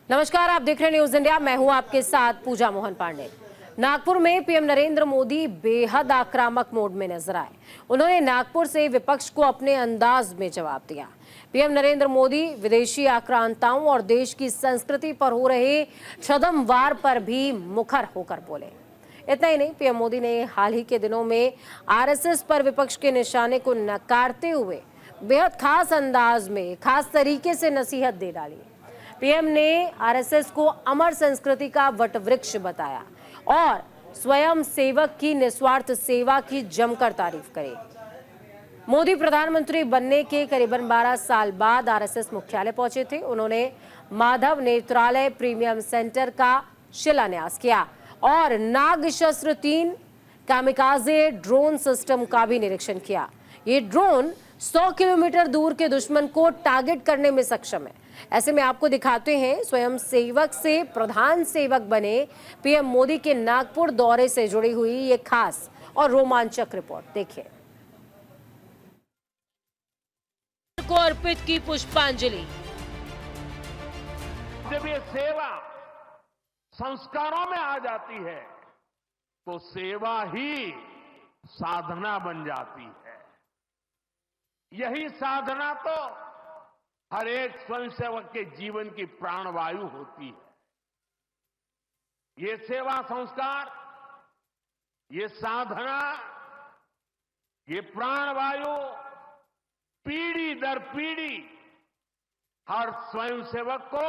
नमस्कार, आप देख रहे हैं न्यूज इंडिया। मैं हूं आपके साथ पूजा मोहन पांडे। नागपुर में पीएम नरेंद्र मोदी बेहद आक्रामक मोड में नजर आए। उन्होंने नागपुर से विपक्ष को अपने अंदाज में जवाब दिया। पीएम नरेंद्र मोदी विदेशी आक्रांताओं और देश की संस्कृति पर हो रहे छद्मवार पर भी मुखर होकर बोले। इतना ही नहीं, पीएम मोदी ने हाल ही के दिनों में आरएसएस पर विपक्ष के निशाने को नकारते हुए बेहद खास अंदाज में, खास तरीके से नसीहत दे डाली। पीएम ने आरएसएस को अमर संस्कृति का वटवृक्ष बताया और स्वयं सेवक की निस्वार्थ सेवा की जमकर तारीफ करी। मोदी प्रधानमंत्री बनने के करीबन 12 साल बाद आरएसएस मुख्यालय पहुंचे थे। उन्होंने माधव नेत्रालय प्रीमियम सेंटर का शिलान्यास किया और नाग शस्त्र 3 कामिकाजे ड्रोन सिस्टम का भी निरीक्षण किया। ये ड्रोन 100 किलोमीटर दूर के दुश्मन को टारगेट करने में सक्षम है। ऐसे में आपको दिखाते हैं स्वयं सेवक से प्रधान सेवक बने पीएम मोदी के नागपुर दौरे से जुड़ी हुई ये खास और रोमांचक रिपोर्ट। देखिए। को अर्पित की पुष्पांजलि। जब ये सेवा संस्कारों में आ जाती है तो सेवा ही साधना बन जाती है। यही साधना तो हर एक स्वयंसेवक के जीवन की प्राणवायु होती है। ये सेवा संस्कार, ये साधना, ये प्राणवायु पीढ़ी दर पीढ़ी हर स्वयंसेवक को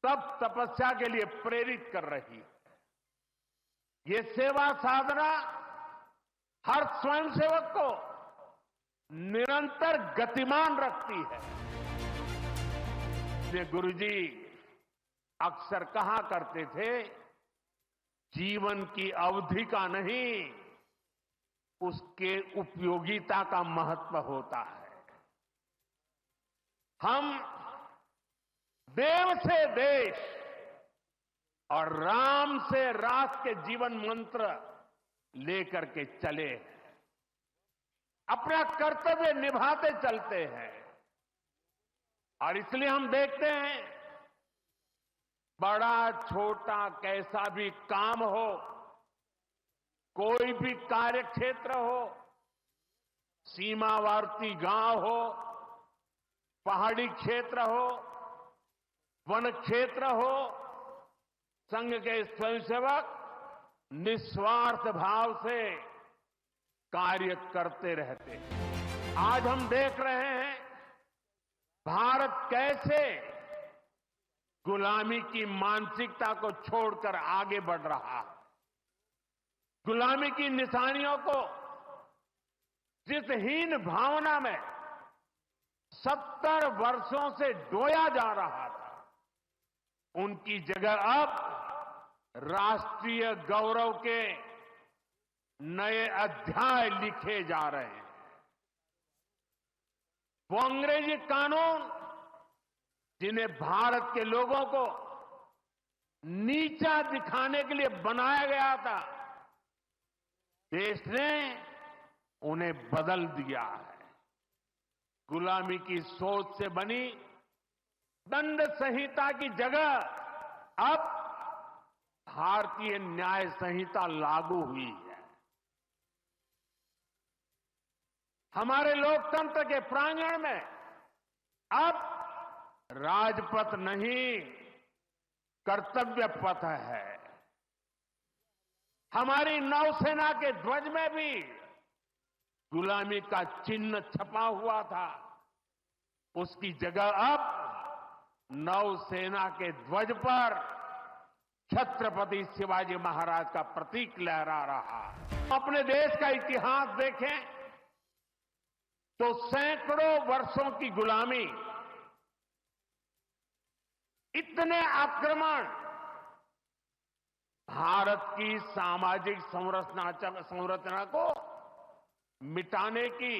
तप तपस्या के लिए प्रेरित कर रही है। ये सेवा साधना हर स्वयंसेवक को निरंतर गतिमान रखती है। इसलिए गुरुजी अक्सर कहा करते थे, जीवन की अवधि का नहीं, उसके उपयोगिता का महत्व होता है। हम देव से देश और राम से राष्ट्र के जीवन मंत्र लेकर के चले हैं, अपना कर्तव्य निभाते चलते हैं। और इसलिए हम देखते हैं, बड़ा छोटा कैसा भी काम हो, कोई भी कार्य क्षेत्र हो, सीमावर्ती गांव हो, पहाड़ी क्षेत्र हो, वन क्षेत्र हो, संघ के स्वयंसेवक निस्वार्थ भाव से कार्य करते रहते हैं। आज हम देख रहे हैं भारत कैसे गुलामी की मानसिकता को छोड़कर आगे बढ़ रहा है। गुलामी की निशानियों को जिस हीन भावना में 70 वर्षों से डोया जा रहा था, उनकी जगह अब राष्ट्रीय गौरव के नए अध्याय लिखे जा रहे हैं। वो अंग्रेजी कानून जिन्हें भारत के लोगों को नीचा दिखाने के लिए बनाया गया था, देश ने उन्हें बदल दिया है। गुलामी की सोच से बनी दंड संहिता की जगह अब भारतीय न्याय संहिता लागू हुई है। हमारे लोकतंत्र के प्रांगण में अब राजपथ नहीं, कर्तव्य पथ है। हमारी नौसेना के ध्वज में भी गुलामी का चिन्ह छपा हुआ था, उसकी जगह अब नौसेना के ध्वज पर छत्रपति शिवाजी महाराज का प्रतीक लहरा रहा है। अपने देश का इतिहास देखें तो सैकड़ों वर्षों की गुलामी, इतने आक्रमण, भारत की सामाजिक संरचना को मिटाने की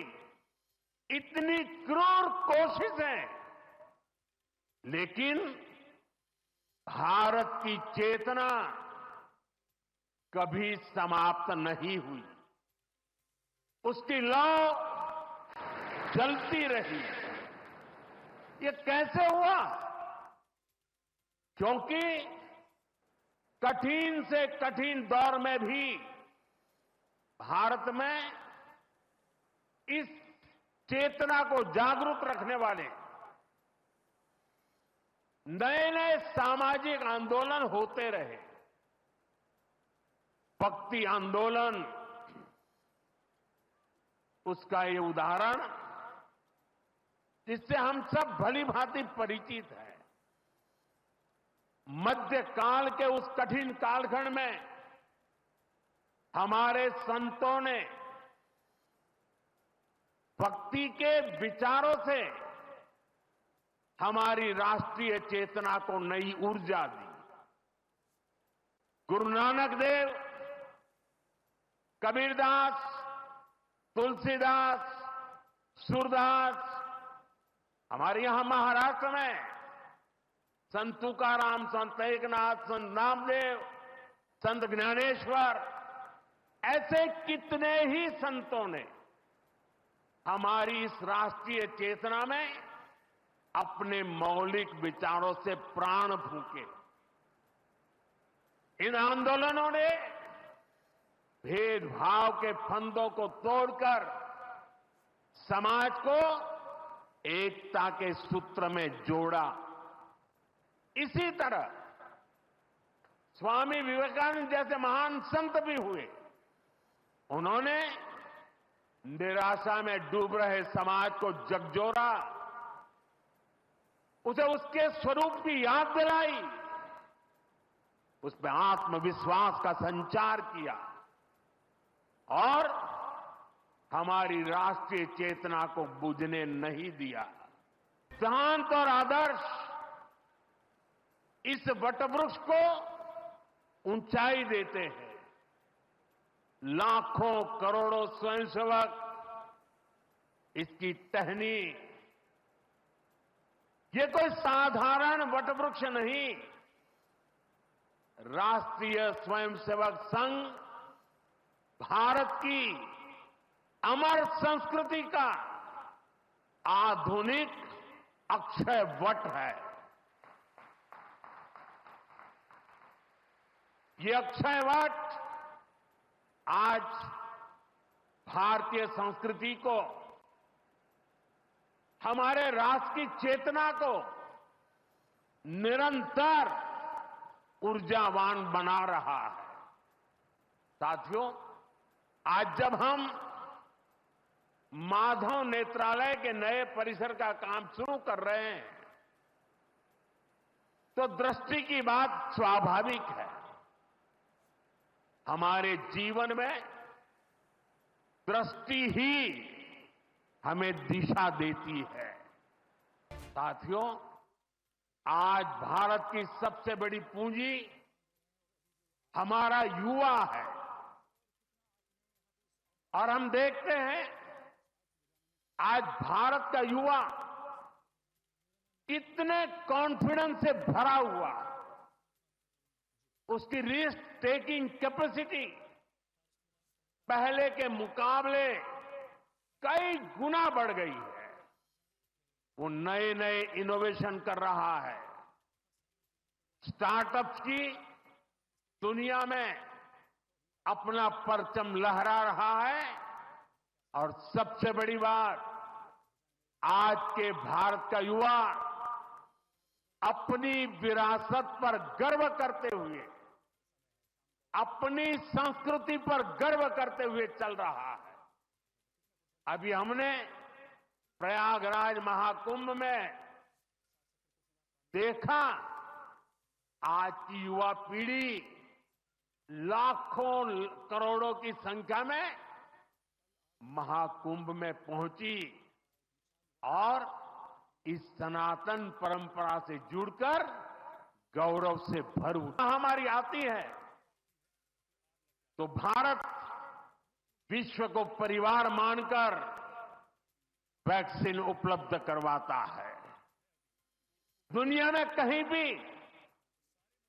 इतनी क्रूर कोशिशें, लेकिन भारत की चेतना कभी समाप्त नहीं हुई। उसकी लौ जलती रही। ये कैसे हुआ? क्योंकि कठिन से कठिन दौर में भी भारत में इस चेतना को जागरूक रखने वाले नए नए सामाजिक आंदोलन होते रहे। भक्ति आंदोलन उसका ये उदाहरण जिससे हम सब भली भांति परिचित हैं। मध्यकाल के उस कठिन कालखंड में हमारे संतों ने भक्ति के विचारों से हमारी राष्ट्रीय चेतना को नई ऊर्जा दी। गुरु नानक देव, कबीरदास, तुलसीदास, सूरदास, हमारे यहां महाराष्ट्र में संत तुकाराम, संत एकनाथ, संत नामदेव, संत ज्ञानेश्वर, ऐसे कितने ही संतों ने हमारी इस राष्ट्रीय चेतना में अपने मौलिक विचारों से प्राण फूंके। इन आंदोलनों ने भेदभाव के फंदों को तोड़कर समाज को एकता के सूत्र में जोड़ा। इसी तरह स्वामी विवेकानंद जैसे महान संत भी हुए। उन्होंने निराशा में डूब रहे समाज को झकझोरा, उसे उसके स्वरूप की याद दिलाई, उसमें आत्मविश्वास का संचार किया और हमारी राष्ट्रीय चेतना को बुझने नहीं दिया। सिद्धांत और आदर्श इस वटवृक्ष को ऊंचाई देते हैं। लाखों करोड़ों स्वयंसेवक इसकी टहनी, ये कोई साधारण वटवृक्ष नहीं, राष्ट्रीय स्वयंसेवक संघ भारत की अमर संस्कृति का आधुनिक अक्षय वट है। ये अक्षय वट आज भारतीय संस्कृति को, हमारे राष्ट्र की चेतना को निरंतर ऊर्जावान बना रहा है। साथियों, आज जब हम माधव नेत्रालय के नए परिसर का काम शुरू कर रहे हैं तो दृष्टि की बात स्वाभाविक है। हमारे जीवन में दृष्टि ही हमें दिशा देती है। साथियों, आज भारत की सबसे बड़ी पूंजी हमारा युवा है और हम देखते हैं आज भारत का युवा इतने कॉन्फिडेंस से भरा हुआ, उसकी रिस्क टेकिंग कैपेसिटी पहले के मुकाबले कई गुना बढ़ गई है। वो नए नए इनोवेशन कर रहा है, स्टार्टअप्स की दुनिया में अपना परचम लहरा रहा है और सबसे बड़ी बात, आज के भारत का युवा अपनी विरासत पर गर्व करते हुए, अपनी संस्कृति पर गर्व करते हुए चल रहा है। अभी हमने प्रयागराज महाकुंभ में देखा, आज की युवा पीढ़ी लाखों करोड़ों की संख्या में महाकुंभ में पहुंची और इस सनातन परंपरा से जुड़कर गौरव से भर उठा। हमारी आती है तो भारत विश्व को परिवार मानकर वैक्सीन उपलब्ध करवाता है। दुनिया में कहीं भी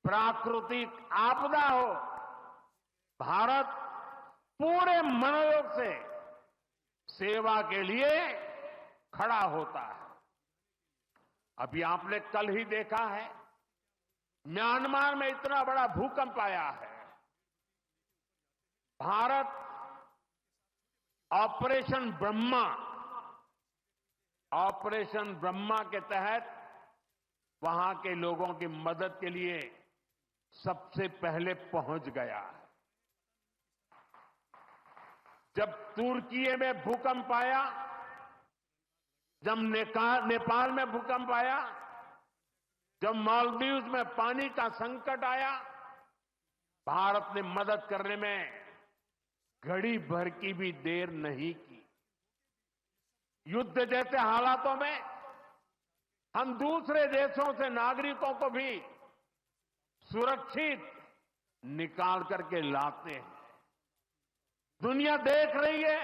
प्राकृतिक आपदा हो, भारत पूरे मनोयोग से सेवा के लिए खड़ा होता है। अभी आपने कल ही देखा है, म्यांमार में इतना बड़ा भूकंप आया है, भारत ऑपरेशन ब्रह्मा के तहत वहां के लोगों की मदद के लिए सबसे पहले पहुंच गया है। जब तुर्की में भूकंप आया, जब नेपाल में भूकंप आया, जब मालदीव्स में पानी का संकट आया, भारत ने मदद करने में घड़ी भर की भी देर नहीं की। युद्ध जैसे हालातों में हम दूसरे देशों से नागरिकों को भी सुरक्षित निकाल करके लाते हैं। दुनिया देख रही है,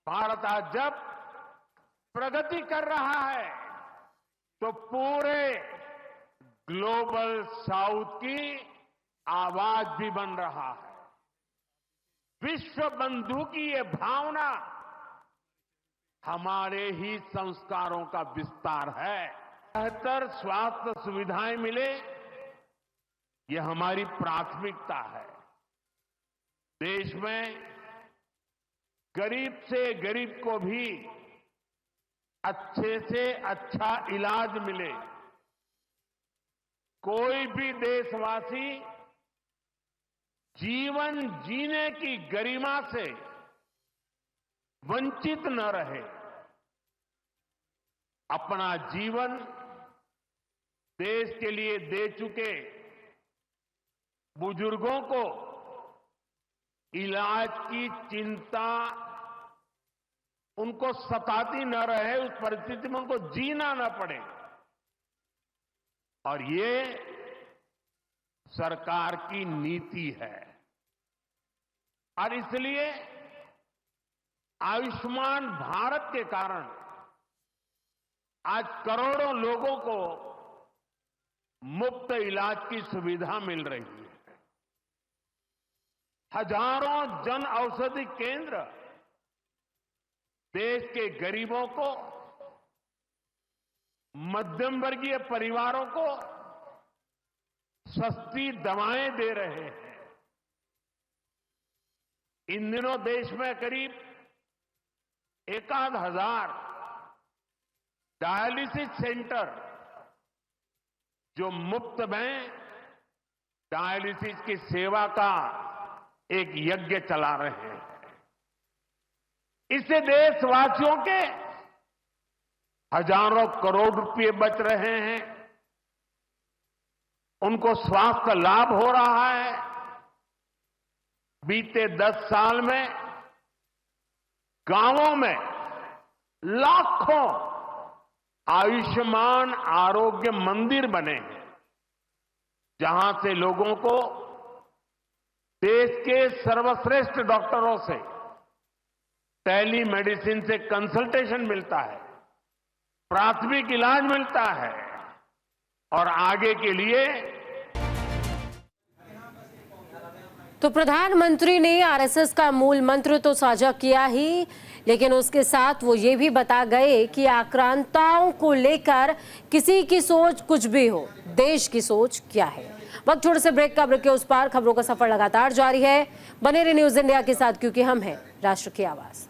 भारत आज जब प्रगति कर रहा है तो पूरे ग्लोबल साउथ की आवाज भी बन रहा है। विश्व बंधु की ये भावना हमारे ही संस्कारों का विस्तार है। बेहतर स्वास्थ्य सुविधाएं मिले, ये हमारी प्राथमिकता है। देश में गरीब से गरीब को भी अच्छे से अच्छा इलाज मिले, कोई भी देशवासी जीवन जीने की गरिमा से वंचित न रहे। अपना जीवन देश के लिए दे चुके बुजुर्गों को इलाज की चिंता उनको सताती न रहे, उस परिस्थिति में उनको जीना न पड़े। और ये सरकार की नीति है। और इसलिए आयुष्मान भारत के कारण आज करोड़ों लोगों को मुफ्त इलाज की सुविधा मिल रही है। हजारों जन औषधि केंद्र देश के गरीबों को, मध्यम वर्गीय परिवारों को सस्ती दवाएं दे रहे हैं। इन दिनों देश में करीब 1,000 डायलिसिस सेंटर जो मुफ्त में डायलिसिस की सेवा का एक यज्ञ चला रहे हैं। इससे देशवासियों के हजारों करोड़ रुपए बच रहे हैं, उनको स्वास्थ्य लाभ हो रहा है। बीते 10 साल में गांवों में लाखों आयुष्मान आरोग्य मंदिर बने हैं, जहां से लोगों को देश के सर्वश्रेष्ठ डॉक्टरों से टेलीमेडिसिन से कंसल्टेशन मिलता है, प्राथमिक इलाज मिलता है और आगे के लिए। तो प्रधानमंत्री ने आरएसएस का मूल मंत्र तो साझा किया ही, लेकिन उसके साथ वो ये भी बता गए कि आक्रांताओं को लेकर किसी की सोच कुछ भी हो, देश की सोच क्या है। वक्त छोटे से ब्रेक का, ब्रेक के उस पार खबरों का सफर लगातार जारी है। बने रहिए न्यूज़ इंडिया के साथ, क्योंकि हम हैं राष्ट्र की आवाज।